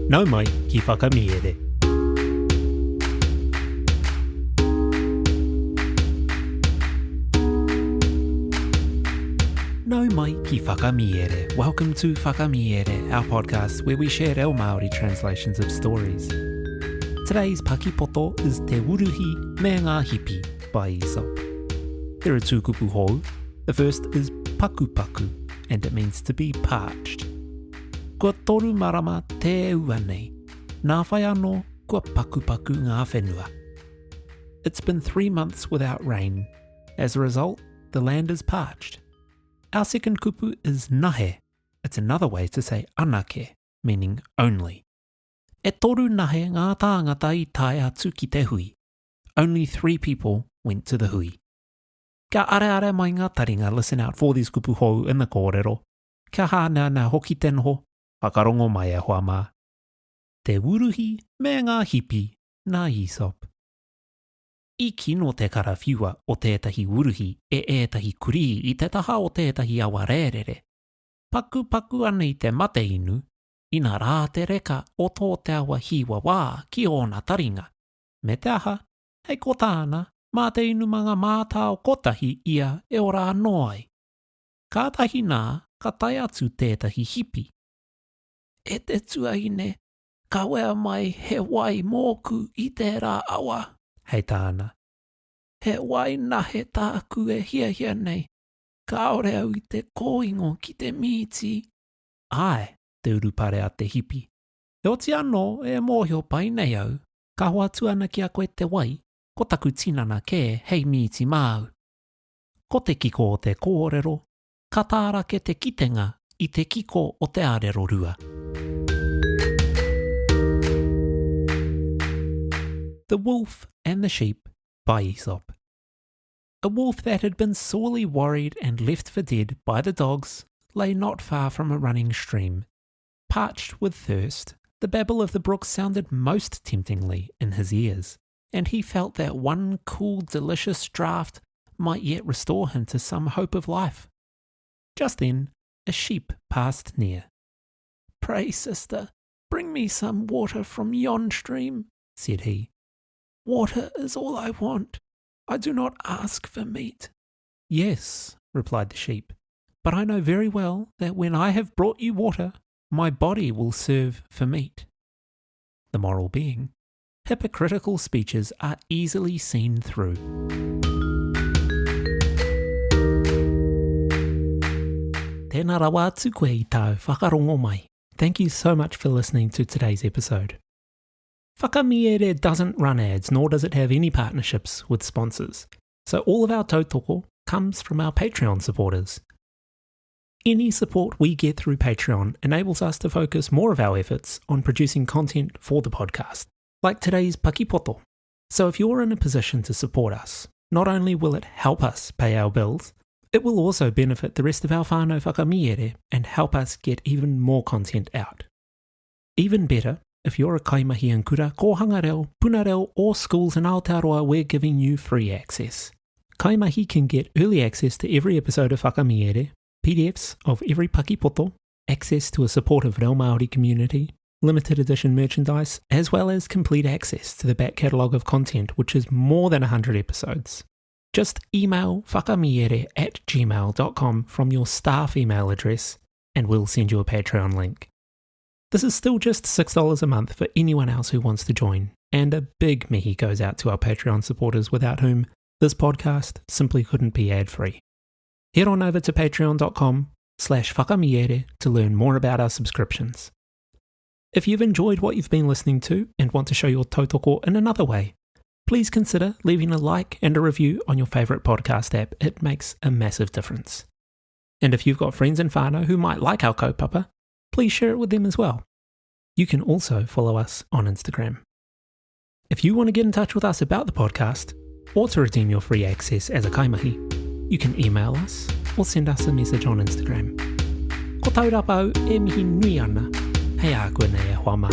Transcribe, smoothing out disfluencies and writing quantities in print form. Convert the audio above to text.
Nau mai ki whakamiere. Nau mai ki whakamiere. Welcome to Whakamiere, our podcast where we share our Māori translations of stories. Today's Paki Poto is Te Wuruhi me ngā Hipi by Aesop. There are two kupu hou. The first is paku paku, and it means to be parched. Kua toru marama te ua nei, nā whai anō kua paku paku ngā whenua. It's been 3 months without rain. As a result, the land is parched. Our second kupu is nahe. It's another way to say anake, meaning only. E toru nahe ngā tāngata I tae atu ki te hui. Only 3 people went to the hui. Ka are mai ngā taringa listen out for these kupu hou in the kōrero. Ka hāna nā hoki te noho, whakarongo mai e hoa mā. Te Wuruhi me ngā Hipi nā Aesop. I kino te karawhiua o tētahi wuruhi e ētahi kurī I te taha o tētahi awa rērere. Paku paku ana I te mate inu, ina rā te reka o tō te awa hiwa wā ki ōna taringa. Me te aha, hei ko tāna, mā te inu manga mātā o kotahi ia e ora anō ai. Kātahi nā, ka tai atu tētahi hipi. E te tuaine, ka wea mai he wai mōku I te rā awa. Hei tāna. He wai nahe tāku e hia nei, ka ore au I te kōingo ki te mīti. Ai, te urupare a te hipi. E oti anō e mōhio pai nei au, ka hoa tuana ki a koe te wai, ko taku tinana ke hei mīti māu. Ko te kiko o te kōrero, ka tārake te kitenga I te kiko o te arero rua. The Wolf and the Sheep by Aesop. A wolf that had been sorely worried and left for dead by the dogs lay not far from a running stream. Parched with thirst, the babble of the brook sounded most temptingly in his ears, and he felt that one cool, delicious draught might yet restore him to some hope of life. Just then, a sheep passed near. "Pray, sister, bring me some water from yon stream," said he. "Water is all I want. I do not ask for meat." "Yes," replied the sheep, "but I know very well that when I have brought you water, my body will serve for meat." The moral being, hypocritical speeches are easily seen through. Tēnā rawa atu koe I tau whakarongo mai. Thank you so much for listening to today's episode. Whakamiere doesn't run ads, nor does it have any partnerships with sponsors, so all of our tautoko comes from our Patreon supporters. Any support we get through Patreon enables us to focus more of our efforts on producing content for the podcast, like today's Paki Poto. So if you're in a position to support us, not only will it help us pay our bills, it will also benefit the rest of our whānau whakamiere and help us get even more content out. Even better, if you're a kaimahi and kura, kohanga reo, puna reo, or schools in Aotearoa, we're giving you free access. Kaimahi can get early access to every episode of Whakamiere, PDFs of every Paki Poto, access to a supportive Reo Māori community, limited edition merchandise, as well as complete access to the back catalogue of content, which is more than 100 episodes. Just email whakamiere@gmail.com from your staff email address, and we'll send you a Patreon link. This is still just $6 a month for anyone else who wants to join, and a big mihi goes out to our Patreon supporters without whom this podcast simply couldn't be ad-free. Head on over to patreon.com/whakamiere to learn more about our subscriptions. If you've enjoyed what you've been listening to and want to show your tautoko in another way, please consider leaving a like and a review on your favourite podcast app. It makes a massive difference. And if you've got friends and whānau who might like our kaupapa, please share it with them as well. You can also follow us on Instagram. If you want to get in touch with us about the podcast, or to redeem your free access as a kaimahi, you can email us or send us a message on Instagram. Ko Taurapa au e mihi nui ana, hei a koe nei e hoa mā.